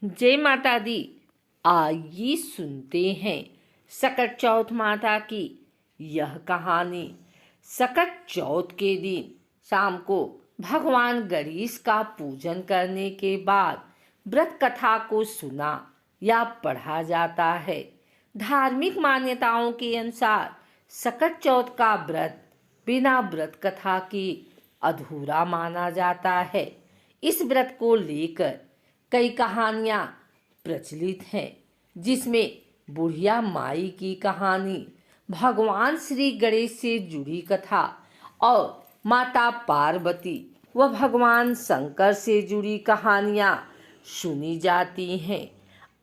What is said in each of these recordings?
जय माता दी। आइए सुनते हैं सकट चौथ माता की यह कहानी। सकट चौथ के दिन शाम को भगवान गणेश का पूजन करने के बाद व्रत कथा को सुना या पढ़ा जाता है। धार्मिक मान्यताओं के अनुसार सकट चौथ का व्रत बिना व्रत कथा के अधूरा माना जाता है। इस व्रत को लेकर कई कहानियाँ प्रचलित हैं, जिसमें बुढ़िया माई की कहानी, भगवान श्री गणेश से जुड़ी कथा और माता पार्वती व भगवान शंकर से जुड़ी कहानियाँ सुनी जाती हैं।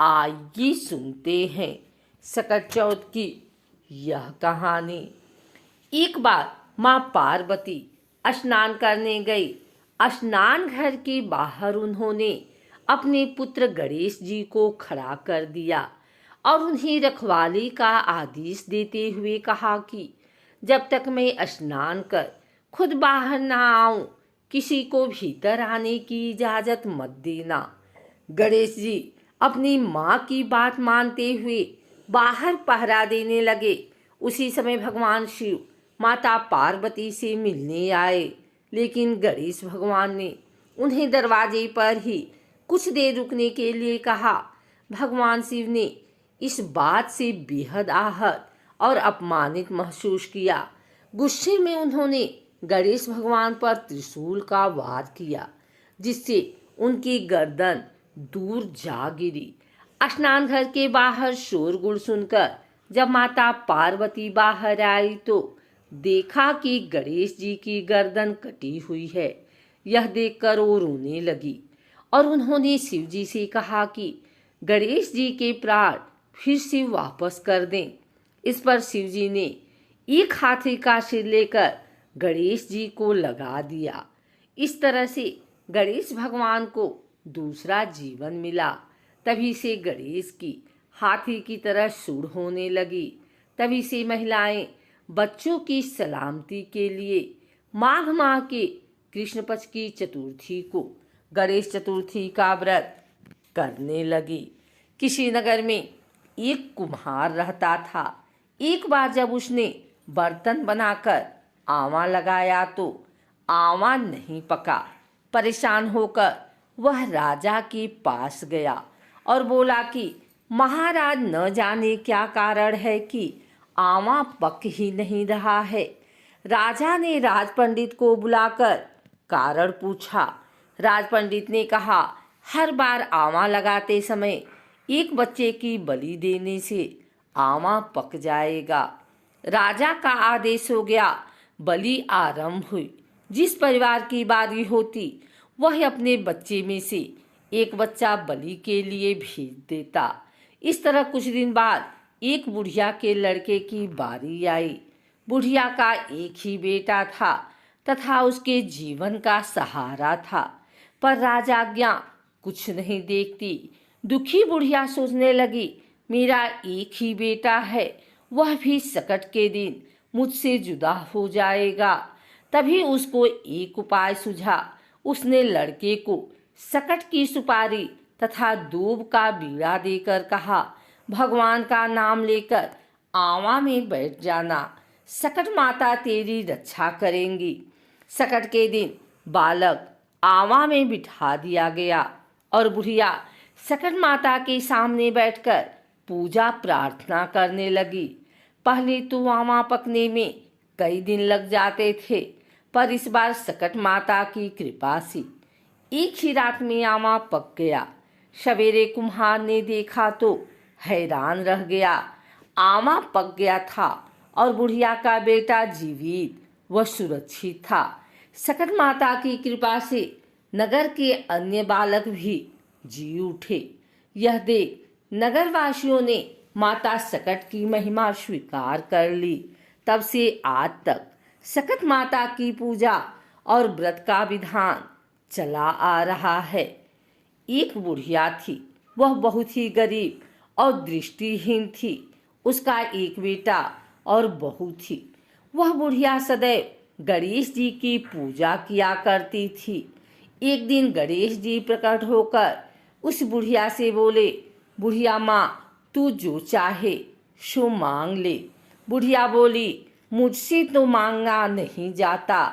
आइए सुनते हैं सकट चौथ की यह कहानी। एक बार माँ पार्वती स्नान करने गई। स्नान घर के बाहर उन्होंने अपने पुत्र गणेश जी को खड़ा कर दिया और उन्हें रखवाली का आदेश देते हुए कहा कि जब तक मैं स्नान कर खुद बाहर ना आऊं, किसी को भीतर आने की इजाज़त मत देना। गणेश जी अपनी माँ की बात मानते हुए बाहर पहरा देने लगे। उसी समय भगवान शिव माता पार्वती से मिलने आए, लेकिन गणेश भगवान ने उन्हें दरवाजे पर ही कुछ देर रुकने के लिए कहा। भगवान शिव ने इस बात से बेहद आहत और अपमानित महसूस किया। गुस्से में उन्होंने गणेश भगवान पर त्रिशूल का वार किया, जिससे उनकी गर्दन दूर जा गिरी। स्नान घर के बाहर शोरगुल सुनकर जब माता पार्वती बाहर आई तो देखा कि गणेश जी की गर्दन कटी हुई है। यह देखकर वो रोने लगी और उन्होंने शिव जी से कहा कि गणेश जी के प्राण फिर से वापस कर दें। इस पर शिव जी ने एक हाथी का सिर लेकर गणेश जी को लगा दिया। इस तरह से गणेश भगवान को दूसरा जीवन मिला। तभी से गणेश की हाथी की तरह सूंड होने लगी। तभी से महिलाएं बच्चों की सलामती के लिए माघ माह के कृष्ण पक्ष की चतुर्थी को गणेश चतुर्थी का व्रत करने लगी। किसी नगर में एक कुम्हार रहता था। एक बार जब उसने बर्तन बनाकर आवा लगाया तो आवा नहीं पका। परेशान होकर वह राजा के पास गया और बोला कि महाराज, न जाने क्या कारण है कि आवा पक ही नहीं रहा है। राजा ने राज पंडित को बुलाकर कारण पूछा। राज पंडित ने कहा, हर बार आवा लगाते समय एक बच्चे की बलि देने से आवा पक जाएगा। राजा का आदेश हो गया। बलि आरंभ हुई। जिस परिवार की बारी होती वह अपने बच्चे में से एक बच्चा बलि के लिए भेज देता। इस तरह कुछ दिन बाद एक बुढ़िया के लड़के की बारी आई। बुढ़िया का एक ही बेटा था तथा उसके जीवन का सहारा था, पर राजाज्ञा कुछ नहीं देखती। दुखी बुढ़िया सोचने लगी, मेरा एक ही बेटा है, वह भी सकट के दिन मुझसे जुदा हो जाएगा। तभी उसको एक उपाय सूझा। उसने लड़के को सकट की सुपारी तथा दूब का बीड़ा देकर कहा, भगवान का नाम लेकर आवा में बैठ जाना, सकट माता तेरी रक्षा करेंगी। सकट के दिन बालक आवा में बिठा दिया गया और बुढ़िया सकट माता के सामने बैठकर पूजा प्रार्थना करने लगी। पहले तो आवा पकने में कई दिन लग जाते थे, पर इस बार सकट माता की कृपा से एक ही रात में आवा पक गया। सवेरे कुम्हार ने देखा तो हैरान रह गया। आवा पक गया था और बुढ़िया का बेटा जीवित व सुरक्षित था। सकट माता की कृपा से नगर के अन्य बालक भी जी उठे। यह देख नगरवासियों ने माता सकट की महिमा स्वीकार कर ली। तब से आज तक सकट माता की पूजा और व्रत का विधान चला आ रहा है। एक बुढ़िया थी, वह बहुत ही गरीब और दृष्टिहीन थी। उसका एक बेटा और बहू थी। वह बुढ़िया सदैव गणेश जी की पूजा किया करती थी। एक दिन गणेश जी प्रकट होकर उस बुढ़िया से बोले, बुढ़िया माँ, तू जो चाहे सो मांग ले। बुढ़िया बोली, मुझसे तो मांगा नहीं जाता,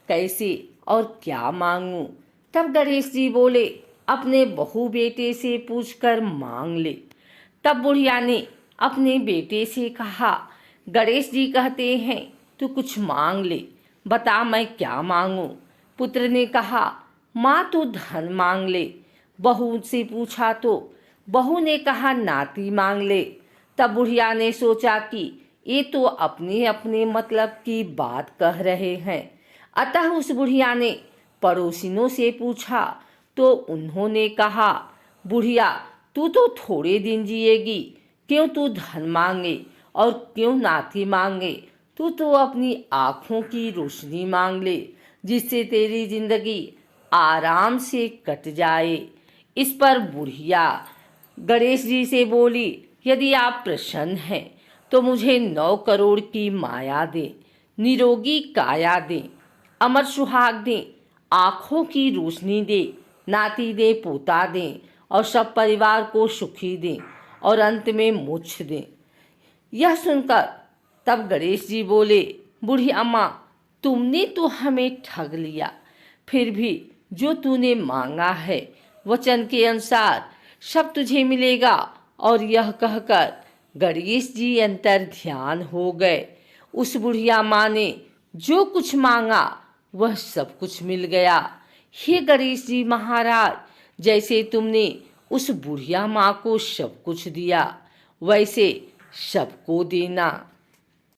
कैसे और क्या मांगूं। तब गणेश जी बोले, अपने बहू बेटे से पूछकर मांग ले। तब बुढ़िया ने अपने बेटे से कहा, गणेश जी कहते हैं तू कुछ मांग ले, बता मैं क्या मांगूं। पुत्र ने कहा, माँ तू धन मांग ले। बहू से पूछा तो बहू ने कहा, नाती मांग ले। तब बुढ़िया ने सोचा कि ये तो अपने अपने मतलब की बात कह रहे हैं। अतः उस बुढ़िया ने पड़ोसिनों से पूछा तो उन्होंने कहा, बुढ़िया तू तो थोड़े दिन जिएगी, क्यों तू धन मांगे और क्यों नाती मांगे। तू तो अपनी आँखों की रोशनी मांग ले, जिससे तेरी जिंदगी आराम से कट जाए। इस पर बुढ़िया गणेश जी से बोली, यदि आप प्रसन्न हैं तो मुझे 9 करोड़ की माया दें, निरोगी काया दें, अमर सुहाग दें, आँखों की रोशनी दें, नाती दें, पोता दें और सब परिवार को सुखी दें और अंत में मोक्ष दें। यह सुनकर तब गणेश जी बोले, बुढ़िया माँ, तुमने तो हमें ठग लिया, फिर भी जो तूने मांगा है वचन के अनुसार सब तुझे मिलेगा। और यह कहकर गणेश जी अंतर ध्यान हो गए। उस बुढ़िया माँ ने जो कुछ मांगा वह सब कुछ मिल गया। हे गणेश जी महाराज, जैसे तुमने उस बुढ़िया माँ को सब कुछ दिया वैसे सबको देना।